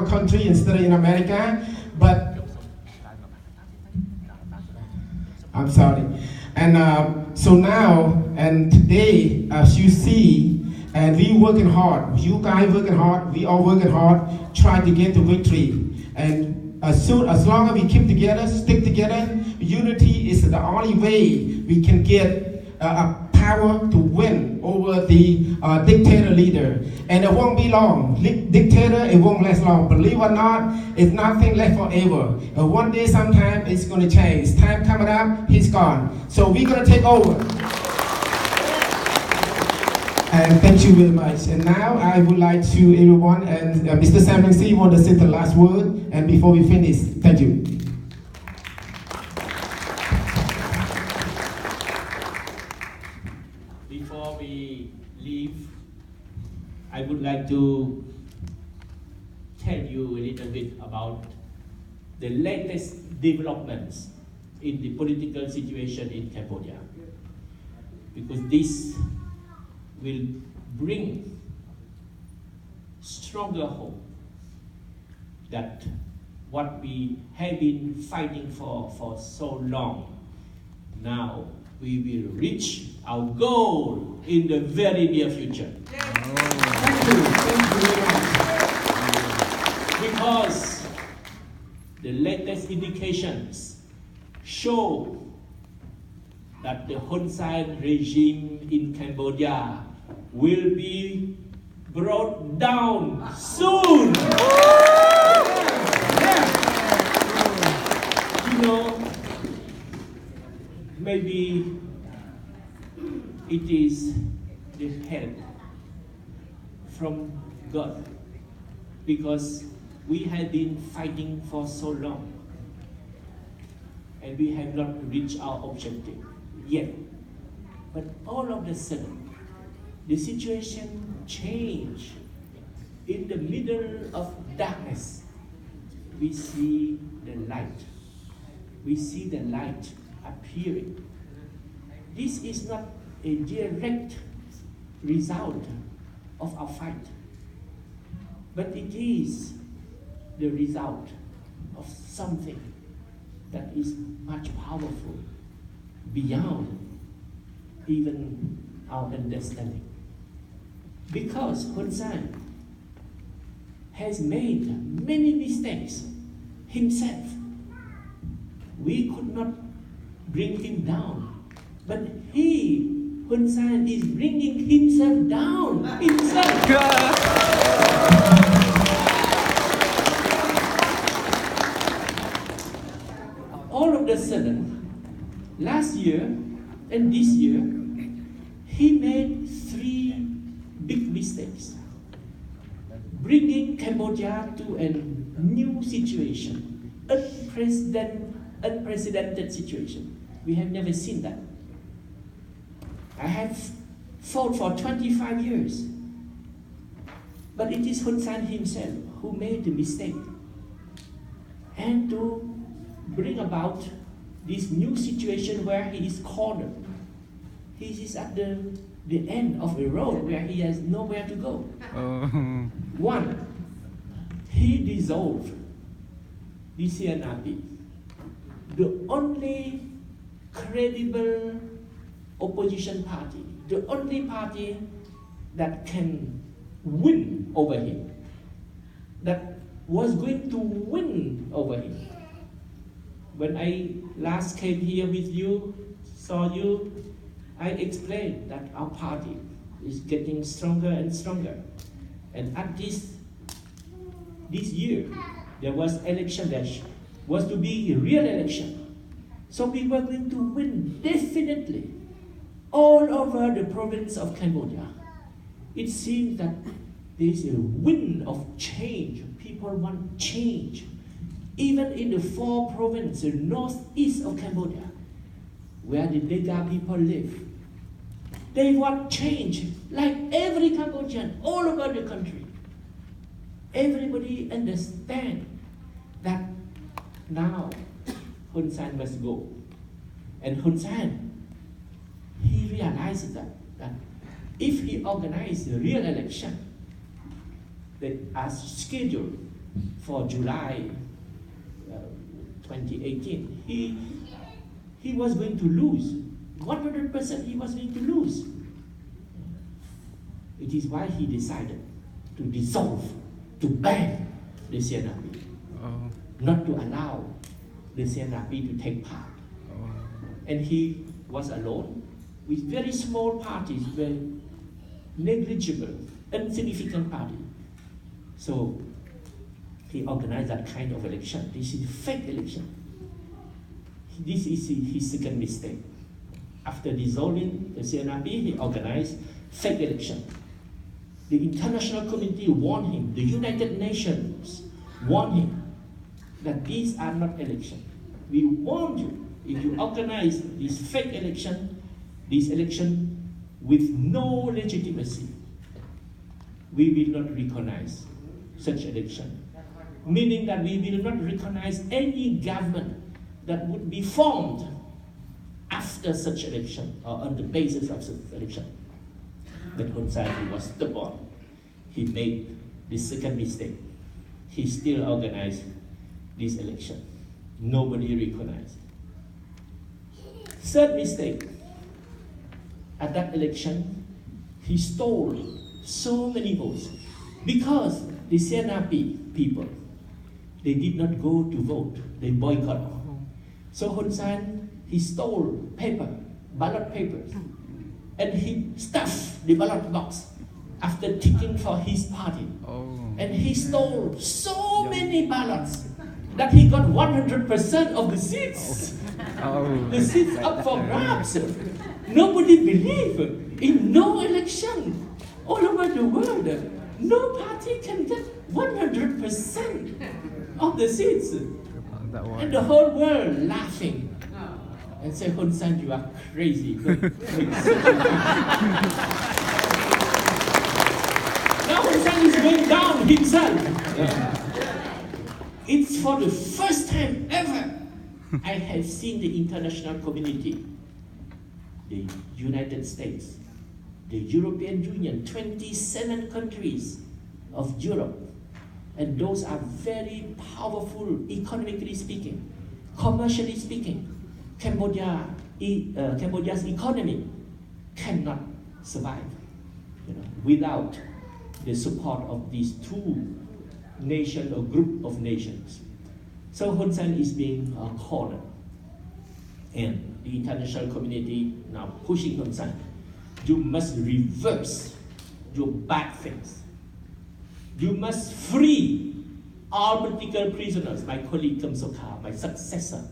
country instead of in America, but I'm sorry. And so now and today, as you see, and we working hard. You guys working hard. We all working hard, trying to get the victory. And as long as we keep together, stick together, unity is the only way we can get a power to win over the dictator leader. And it won't be long. Dictator, it won't last long. Believe it or not, it's nothing left forever. And one day, sometime, it's going to change. Time coming up, he's gone. So we're going to take over. And thank you very much. And now I would like to everyone, and Mr. Samuel C. want to say the last word, and before we finish, thank you. Before we leave, I would like to tell you a little bit about the latest developments in the political situation in Cambodia, because this will bring stronger hope that what we have been fighting for so long, now we will reach our goal in the very near future. Thank you very much. Because the latest indications show that the Hun Sen regime in Cambodia will be brought down soon. You know, maybe it is the help from God, because we have been fighting for so long and we have not reached our objective yet. But all of a sudden, the situation changed. In the middle of darkness, we see the light. We see the light appearing. This is not a direct result of our fight, but it is the result of something that is much powerful beyond even our understanding. Because Hun Sen has made many mistakes himself. We could not bring him down, but Hun Sen is bringing himself down himself. All of a sudden, last year and this year, he made 3 big mistakes, bringing Cambodia to a new situation, unprecedented situation. We have never seen that. I have fought for 25 years, but it is Hun Sen himself who made the mistake, and to bring about this new situation where he is cornered. He is at the end of a road where he has nowhere to go. One, he dissolved the CNRP, the only credible opposition party, the only party that can win over him, that was going to win over him. When I last came here with you, saw you, I explained that our party is getting stronger and stronger. And at this year, there was election that was to be a real election. So we were going to win definitely all over the province of Cambodia. It seems that there is a wind of change. People want change. Even in the 4 provinces northeast of Cambodia, where the Dega people live, they want change, like every Cambodian all over the country. Everybody understands that now Hun Sen must go. And Hun Sen, he realizes that if he organizes a real election that as scheduled for July 2018, he was going to lose. 100% he was going to lose. It is why he decided to dissolve, to ban the CNRP, not to allow the CNRP to take part. And he was alone with very small parties, very negligible, insignificant party. So he organized that kind of election. This is fake election. This is his second mistake. After dissolving the CNRP, he organized fake election. The international community warned him, the United Nations warned him that these are not elections. We warn you, if you organize this fake election, this election with no legitimacy, we will not recognize such election. Meaning that we will not recognize any government that would be formed after such election or on the basis of such election. But Hun Sen was stubborn. He made the second mistake. He still organized this election. Nobody recognized. Third mistake, at that election, he stole so many votes because the CNRP people, they did not go to vote, they boycotted. So Hun Sen, he stole ballot papers, and he stuffed the ballot box after ticking for his party. And he stole so many ballots that he got 100% of the seats. The seats up for grabs. Nobody believed in no election all over the world. No party can get 100% of the seats. And the whole world laughing. And say, Hun Sen, you are crazy. Now Hun Sen is going down himself. It's for the first time ever I have seen the international community, the United States, the European Union, 27 countries of Europe, and those are very powerful economically speaking, commercially speaking. Cambodia's economy cannot survive without the support of these two nations or group of nations. So Hun Sen is being cornered, and the international community now pushing Hun Sen. You must reverse your bad things. You must free all political prisoners. My colleague Kem Sokha, my successor,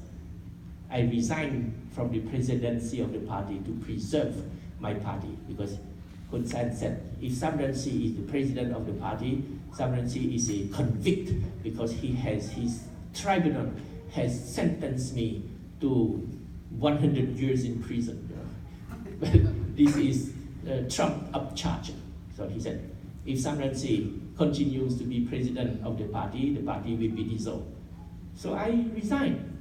I resigned from the presidency of the party to preserve my party, because Hun Sen said, if Sam Rainsy is the president of the party, Sam Rainsy is a convict because his tribunal has sentenced me to 100 years in prison. But this is a trumped-up charge. So he said, if Sam Rainsy continues to be president of the party will be dissolved. So I resigned.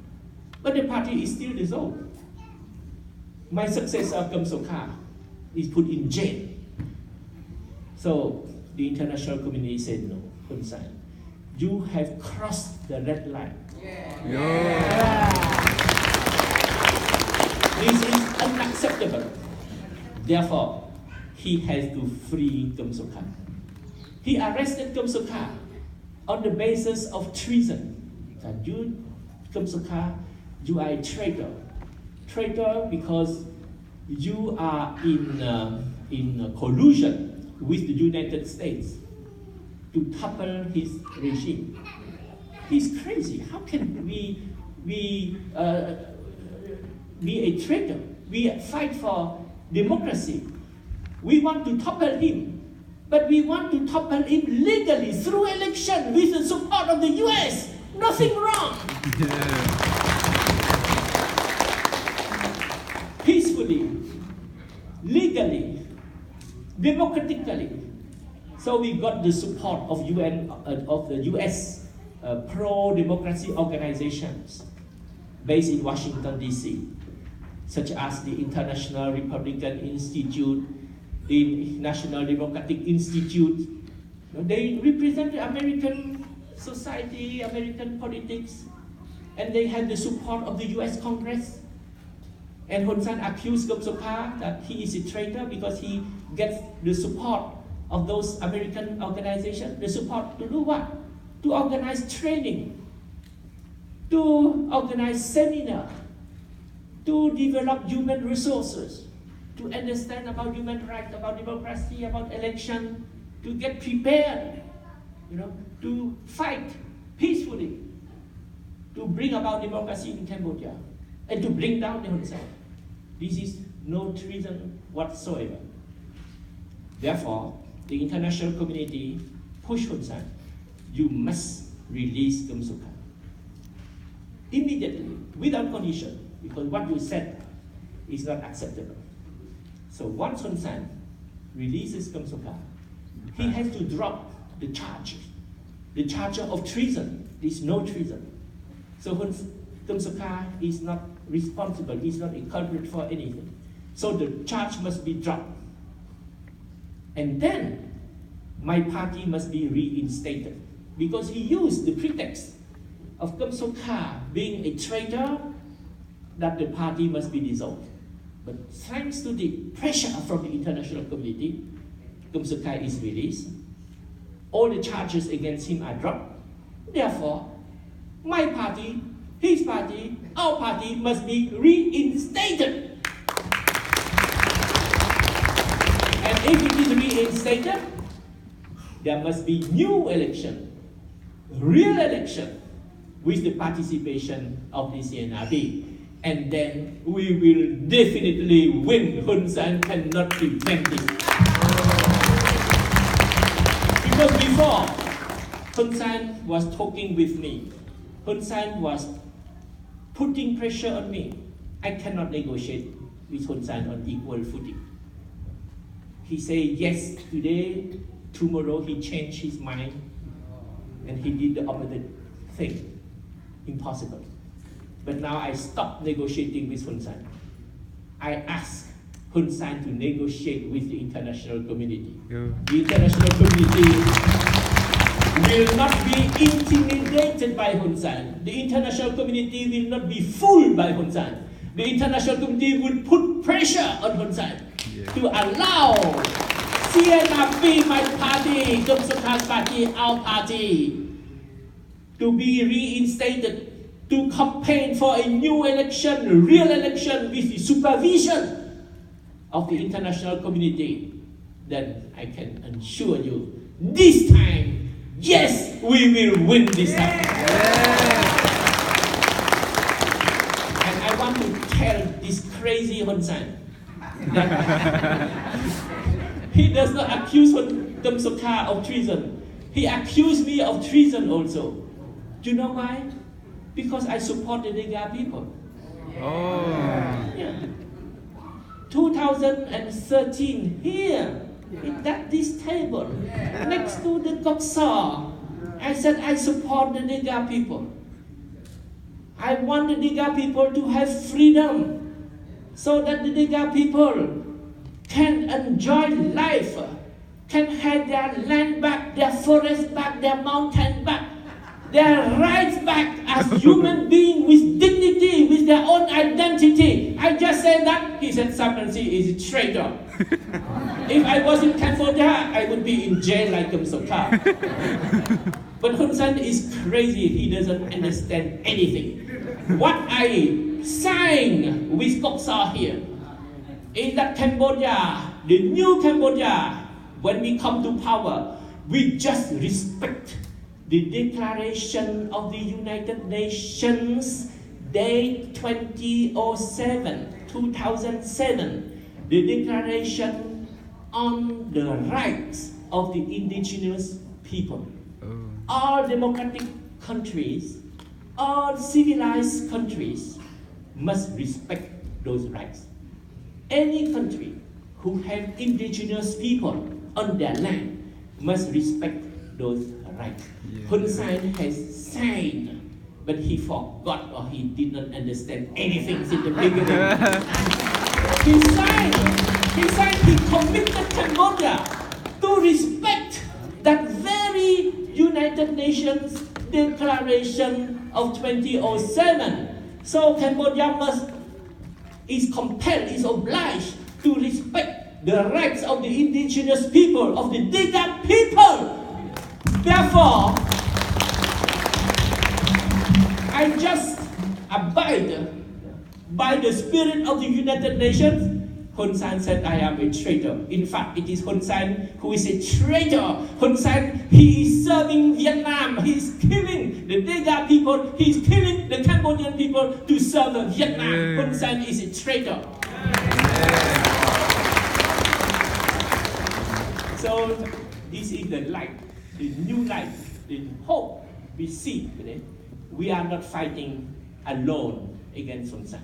But the party is still dissolved. My successor, Kem Sokha, is put in jail. So the international community said, no, Hun Sen, you have crossed the red line. This is unacceptable. Therefore, he has to free Kem Sokha. He arrested Kem Sokha on the basis of treason. That you, Kem Sokha, you are a traitor. Traitor because you are in collusion with the United States to topple his regime. He's crazy. How can we be a traitor? We fight for democracy. We want to topple him, but we want to topple him legally through election with the support of the US. Nothing wrong. Peacefully, legally, democratically. So we got the support of the US pro-democracy organizations based in Washington, D.C., such as the International Republican Institute, the National Democratic Institute. They represent the American society, American politics, and they had the support of the US Congress. And Hun Sen accused Kum Sokha that he is a traitor because he gets the support of those American organizations. The support to do what? To organize training, to organize seminar, to develop human resources, to understand about human rights, about democracy, about election, to get prepared, to fight peacefully, to bring about democracy in Cambodia, and to bring down the Hun Sen. This is no treason whatsoever. Therefore, the international community pushed Hun Sen. You must release Kum Sokha immediately, without condition, because what you said is not acceptable. So once Hun Sen releases Kum Sokha, he has to drop the charge of treason. There is no treason. So Kum Sokha is not responsible, is not a culprit for anything. So the charge must be dropped. And then my party must be reinstated, because he used the pretext of Kum Sokha being a traitor that the party must be dissolved. But thanks to the pressure from the international community, Kum Sokha is released. All the charges against him are dropped. Therefore, my party, his party, our party must be reinstated. And if it is reinstated, there must be new election, real election, with the participation of the CNRP. And then we will definitely win. Hun Sen cannot prevent this. Because before, Hun Sen was talking with me. Hun Sen was putting pressure on me. I cannot negotiate with Hun Sen on equal footing. He said yes today, tomorrow he changed his mind, and he did the opposite thing. Impossible. But now I stopped negotiating with Hun Sen. I asked Hun Sen to negotiate with the international community. Yeah. The international community will not be intimidated by Hun Sen. The international community will not be fooled by Hun Sen. The international community will put pressure on Hun Sen to allow CNRP, my party, Kum Sokha's party, our party, to be reinstated, to campaign for a new election, real election with the supervision of the international community. Then I can assure you, this time, yes, we will win this time. And I want to tell this crazy Hun Sen that he does not accuse Kum Sokha of treason. He accused me of treason also. Do you know why? Because I support the Naga people. Oh. Yeah. 2013, here, at this table, next to the Goksa, I said I support the Naga people. I want the Naga people to have freedom, so that the Naga people can enjoy life, can have their land back, their forest back, their mountain back, their rights back as human beings with dignity, with their own identity. I just said that. He said Samransi is a traitor. If I was in Cambodia, I would be in jail like Kum Sokha. But Hun Sen is crazy. He doesn't understand anything. What I signed with Goksa here is that Cambodia, the new Cambodia, when we come to power, we just respect the Declaration of the United Nations, date 2007, the Declaration on the Rights of the Indigenous People. All democratic countries, all civilized countries must respect those rights. Any country who have indigenous people on their land must respect those rights. Hun Sen has signed, but he forgot or he did not understand anything since the beginning. He committed Cambodia to respect that very United Nations Declaration of 2007. So Cambodia is compelled, is obliged to respect the rights of the indigenous people, of the Diga people. Therefore, I just abide by the spirit of the United Nations. Hun Sen said, I am a traitor. In fact, it is Hun Sen who is a traitor. Hun Sen, he is serving Vietnam. He is killing the Diga people. He is killing the Cambodian people to serve Vietnam. Hun Sen is a traitor. So, this is the light, the new light, the hope we see today. We are not fighting alone against Hun Sen.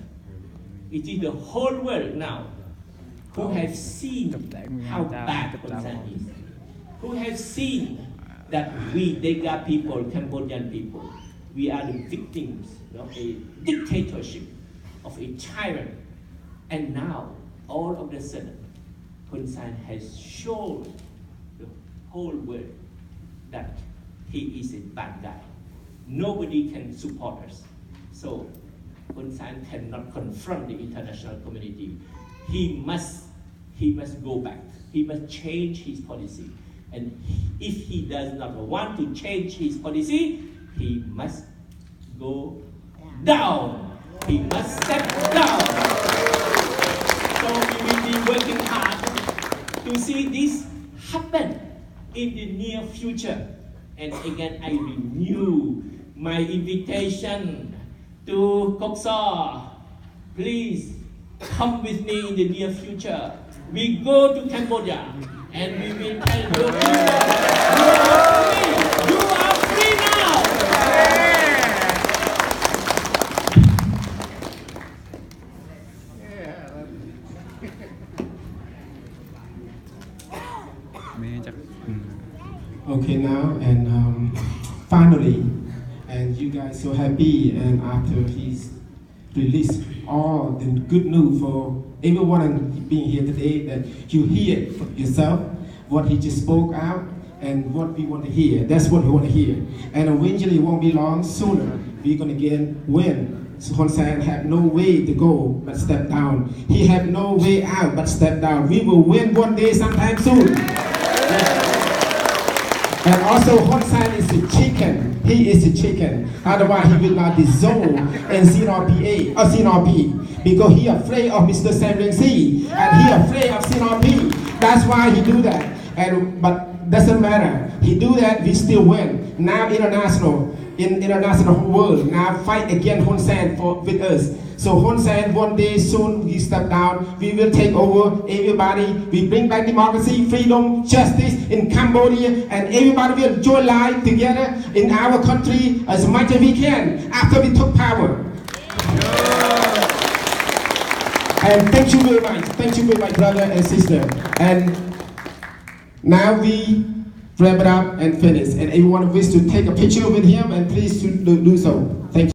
It is the whole world now who have seen how bad Hun Sen is, who have seen that we Diga people, Cambodian people, we are the victims of a dictatorship, of a tyrant. And now, all of a sudden, Hun Sen has shown the whole world that he is a bad guy. Nobody can support us. So Hun Sen cannot confront the international community. He must go back. He must change his policy. And if he does not want to change his policy, he must go down. He must step down. So we will be working hard to see this happen in the near future. And again, I renew my invitation to Koksa. Please come with me in the near future. We go to Cambodia and we will tell your people, you are free now. Okay, now and finally, and you guys so happy, and after he's released all the good news for everyone being here today, that you hear for yourself what he just spoke out and what we want to hear. That's what we want to hear. And eventually it won't be long, sooner we're going to get win. So Hun Sen have no way to go but step down. He have no way out but step down. We will win one day sometime soon. Yeah. And also Hun Sen is a chicken. He is a chicken. Otherwise he will not dissolve in CNRP or CNRP, because he afraid of Mr. Sam Rainsy and he afraid of CNRP. That's why he do that. But doesn't matter. He do that, we still win. Now international world now fight against Hun Sen with us. So Hun Sen one day soon he step down, we will take over everybody. We bring back democracy, freedom, justice in Cambodia, and everybody will join life together in our country as much as we can after we took power. And thank you very much. Thank you very much, brother and sister. And now we wrap it up and finish. And everyone wish to take a picture with him, and please do so. Thank you.